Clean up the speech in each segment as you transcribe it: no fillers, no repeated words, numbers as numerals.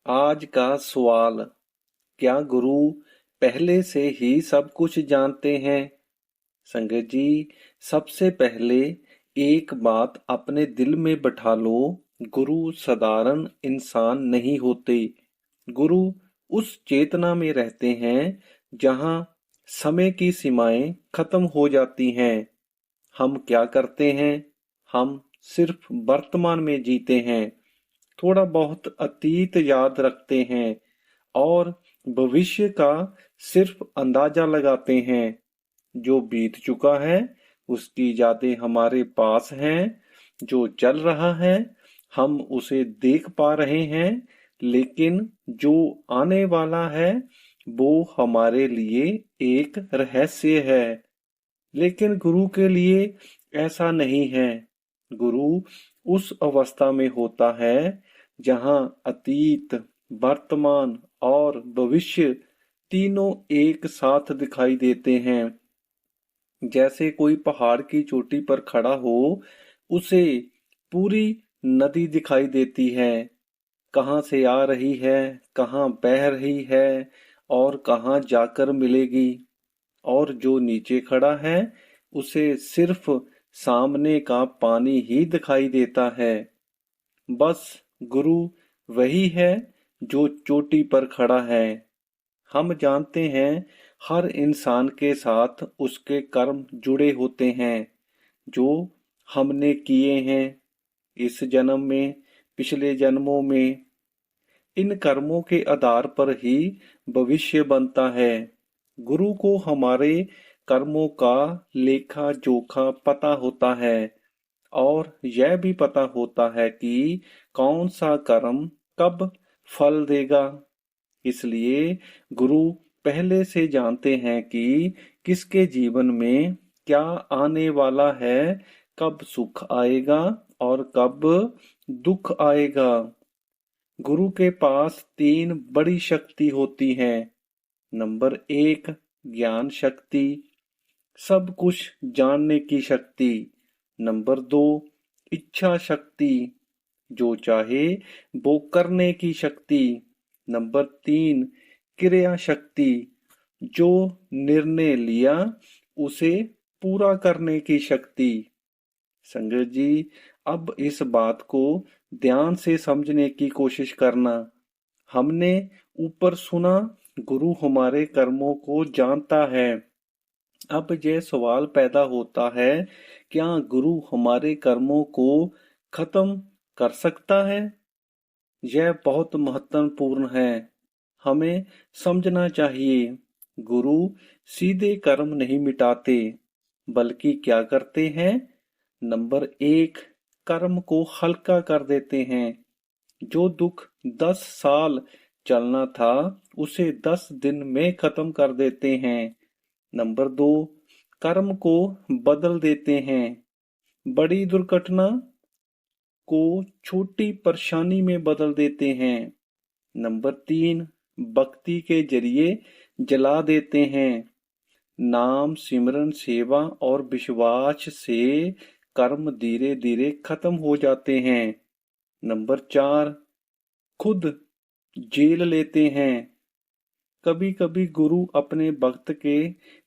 आज का सवाल, क्या गुरु पहले से ही सब कुछ जानते हैं? संगत जी, सबसे पहले एक बात अपने दिल में बैठा लो, गुरु साधारण इंसान नहीं होते। गुरु उस चेतना में रहते हैं जहां समय की सीमाएं खत्म हो जाती हैं। हम क्या करते हैं? हम सिर्फ वर्तमान में जीते हैं, थोड़ा बहुत अतीत याद रखते हैं और भविष्य का सिर्फ अंदाजा लगाते हैं। जो बीत चुका है उसकी यादें हमारे पास हैं, जो चल रहा है हम उसे देख पा रहे हैं, लेकिन जो आने वाला है वो हमारे लिए एक रहस्य है। लेकिन गुरु के लिए ऐसा नहीं है। गुरु उस अवस्था में होता है जहां अतीत, वर्तमान और भविष्य तीनों एक साथ दिखाई देते हैं। जैसे कोई पहाड़ की चोटी पर खड़ा हो, उसे पूरी नदी दिखाई देती है, कहाँ से आ रही है, कहाँ बह रही है और कहाँ जाकर मिलेगी। और जो नीचे खड़ा है उसे सिर्फ सामने का पानी ही दिखाई देता है। बस गुरु वही है जो चोटी पर खड़ा है। हम जानते हैं हर इंसान के साथ उसके कर्म जुड़े होते हैं, जो हमने किए हैं इस जन्म में, पिछले जन्मों में। इन कर्मों के आधार पर ही भविष्य बनता है। गुरु को हमारे कर्मों का लेखा जोखा पता होता है और यह भी पता होता है कि कौन सा कर्म कब फल देगा। इसलिए गुरु पहले से जानते हैं कि किसके जीवन में क्या आने वाला है, कब सुख आएगा और कब दुख आएगा। गुरु के पास तीन बड़ी शक्ति होती हैं। नंबर एक, ज्ञान शक्ति, सब कुछ जानने की शक्ति। नंबर दो, इच्छा शक्ति, जो चाहे वो करने की शक्ति। नंबर तीन, क्रिया शक्ति, जो निर्णय लिया उसे पूरा करने की शक्ति। संगत जी, अब इस बात को ध्यान से समझने की कोशिश करना। हमने ऊपर सुना, गुरु हमारे कर्मों को जानता है। अब यह सवाल पैदा होता है, क्या गुरु हमारे कर्मों को खत्म कर सकता है? यह बहुत महत्वपूर्ण है, हमें समझना चाहिए। गुरु सीधे कर्म नहीं मिटाते, बल्कि क्या करते हैं? नंबर एक, कर्म को हल्का कर देते हैं। जो दुख 10 साल चलना था उसे 10 दिन में खत्म कर देते हैं। नंबर दो, कर्म को बदल देते हैं। बड़ी दुर्घटना को छोटी परेशानी में बदल देते हैं। नंबर तीन, भक्ति के जरिए जला देते हैं। नाम सिमरन सेवा और विश्वास से कर्म धीरे धीरे खत्म हो जाते हैं। नंबर चार, खुद जेल लेते हैं। कभी कभी गुरु अपने भक्त के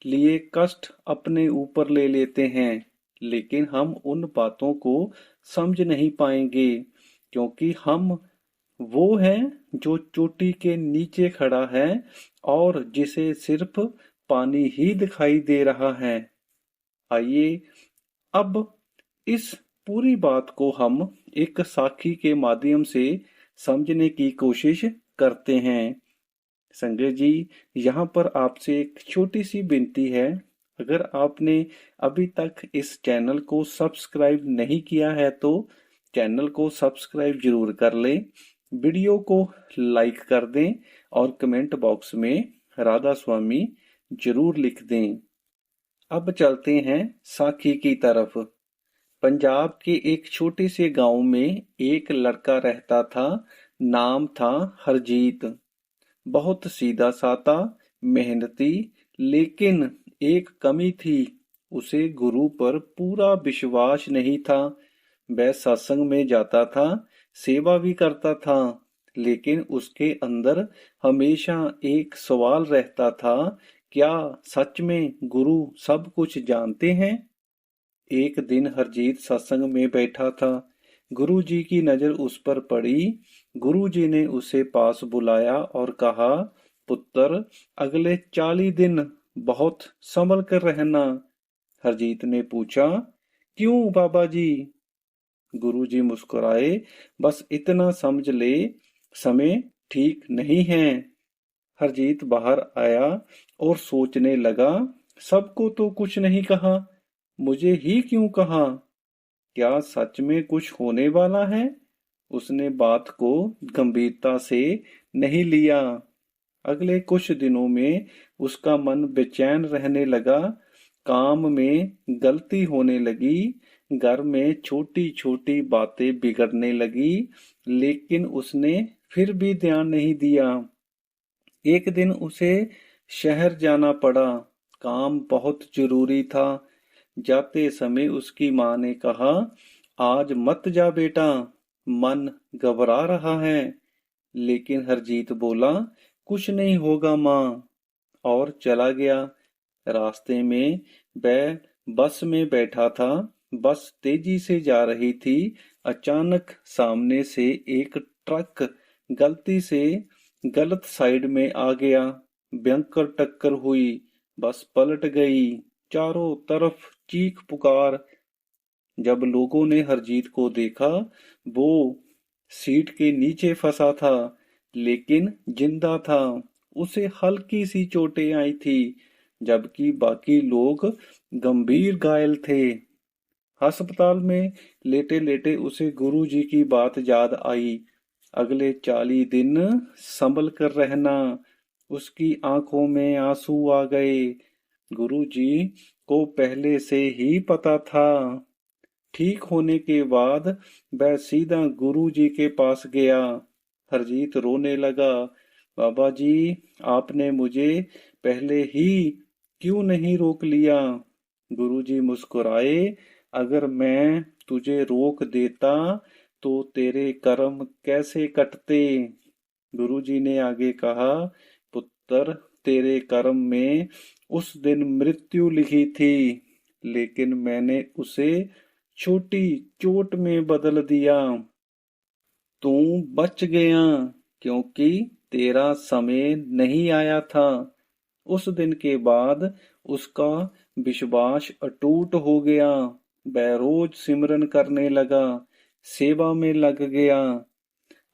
लिए कष्ट अपने ऊपर ले लेते हैं, लेकिन हम उन बातों को समझ नहीं पाएंगे, क्योंकि हम वो है जो चोटी के नीचे खड़ा है और जिसे सिर्फ पानी ही दिखाई दे रहा है। आइए अब इस पूरी बात को हम एक साखी के माध्यम से समझने की कोशिश करते हैं। संजय जी, यहाँ पर आपसे एक छोटी सी विनती है। अगर आपने अभी तक इस चैनल को सब्सक्राइब नहीं किया है तो चैनल को सब्सक्राइब जरूर कर लें, वीडियो को लाइक कर दें और कमेंट बॉक्स में राधा स्वामी जरूर लिख दें। अब चलते हैं साखी की तरफ। पंजाब के एक छोटे से गांव में एक लड़का रहता था। नाम था हरजीत। बहुत सीधा साधा, मेहनती, लेकिन एक कमी थी, उसे गुरु पर पूरा विश्वास नहीं था। वह सत्संग में जाता था, सेवा भी करता था, लेकिन उसके अंदर हमेशा एक सवाल रहता था, क्या सच में गुरु सब कुछ जानते हैं? एक दिन हरजीत सत्संग में बैठा था। गुरुजी की नजर उस पर पड़ी। गुरुजी ने उसे पास बुलाया और कहा, पुत्र, अगले 40 दिन बहुत संभल कर रहना। हरजीत ने पूछा, क्यों बाबा जी? गुरुजी मुस्कुराए, बस इतना समझ ले, समय ठीक नहीं है। हरजीत बाहर आया और सोचने लगा, सबको तो कुछ नहीं कहा, मुझे ही क्यों कहा? क्या सच में कुछ होने वाला है? उसने बात को गंभीरता से नहीं लिया। अगले कुछ दिनों में उसका मन बेचैन रहने लगा। काम में गलती होने लगी, घर में छोटी छोटी बातें बिगड़ने लगी, लेकिन उसने फिर भी ध्यान नहीं दिया। एक दिन उसे शहर जाना पड़ा। काम बहुत जरूरी था। जाते समय उसकी माँ ने कहा, आज मत जा बेटा, मन घबरा रहा है। लेकिन हरजीत बोला, कुछ नहीं होगा माँ, और चला गया। रास्ते में वह बस में बैठा था। बस तेजी से जा रही थी। अचानक सामने से एक ट्रक गलती से गलत साइड में आ गया। भयंकर टक्कर हुई। बस पलट गई। चारों तरफ चीख पुकार। जब लोगों ने हरजीत को देखा, वो सीट के नीचे फंसा था, लेकिन जिंदा था। उसे हल्की सी चोटें आई थी, जबकि बाकी लोग गंभीर घायल थे। अस्पताल में लेटे लेटे उसे गुरुजी की बात याद आई। अगले 40 दिन संभल कर रहना। उसकी आंखों में आंसू आ गए। गुरुजी को पहले से ही पता था। ठीक होने के बाद वह सीधा गुरुजी के पास गया। हरजीत रोने लगा, बाबा जी, आपने मुझे पहले ही क्यों नहीं रोक लिया? गुरुजी मुस्कुराए, अगर मैं तुझे रोक देता तो तेरे कर्म कैसे कटते? गुरुजी ने आगे कहा, पुत्र, तेरे कर्म में उस दिन मृत्यु लिखी थी, लेकिन मैंने उसे छोटी चोट में बदल दिया। तू बच गया क्योंकि तेरा समय नहीं आया था। उस दिन के बाद उसका विश्वास अटूट हो गया। वह रोज सिमरन करने लगा, सेवा में लग गया।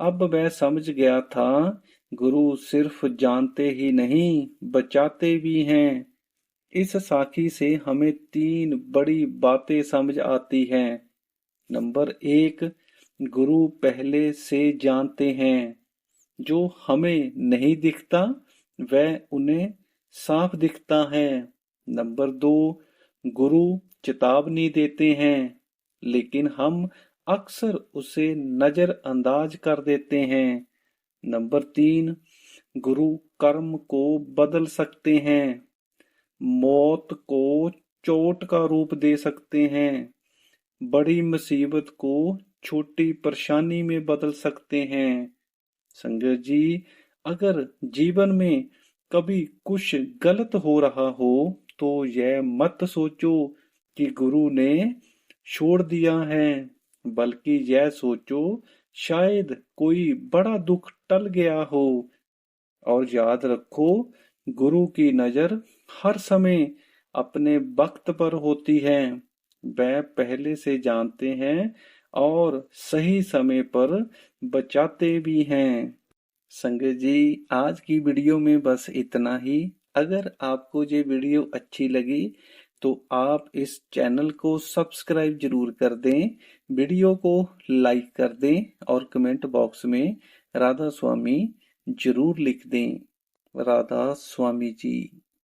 अब वह समझ गया था, गुरु सिर्फ जानते ही नहीं, बचाते भी हैं। इस साखी से हमें 3 बड़ी बातें समझ आती हैं। नंबर 1, गुरु पहले से जानते हैं। जो हमें नहीं दिखता वह उन्हें साफ दिखता है। नंबर 2, गुरु चेतावनी देते हैं, लेकिन हम अक्सर उसे नजरअंदाज कर देते हैं। नंबर 3, गुरु कर्म को बदल सकते हैं, मौत को चोट का रूप दे सकते हैं, बड़ी मुसीबत को छोटी परेशानी में बदल सकते हैं। संगत जी, अगर जीवन में कभी कुछ गलत हो रहा हो तो यह मत सोचो कि गुरु ने छोड़ दिया है, बल्कि यह सोचो शायद कोई बड़ा दुख टल गया हो। और याद रखो, गुरु की नजर हर समय अपने वक्त पर होती है। वह पहले से जानते हैं और सही समय पर बचाते भी हैं। संगत जी, आज की वीडियो में बस इतना ही। अगर आपको ये वीडियो अच्छी लगी तो आप इस चैनल को सब्सक्राइब जरूर कर दें, वीडियो को लाइक कर दें और कमेंट बॉक्स में राधा स्वामी जरूर लिख दें। राधा स्वामी जी।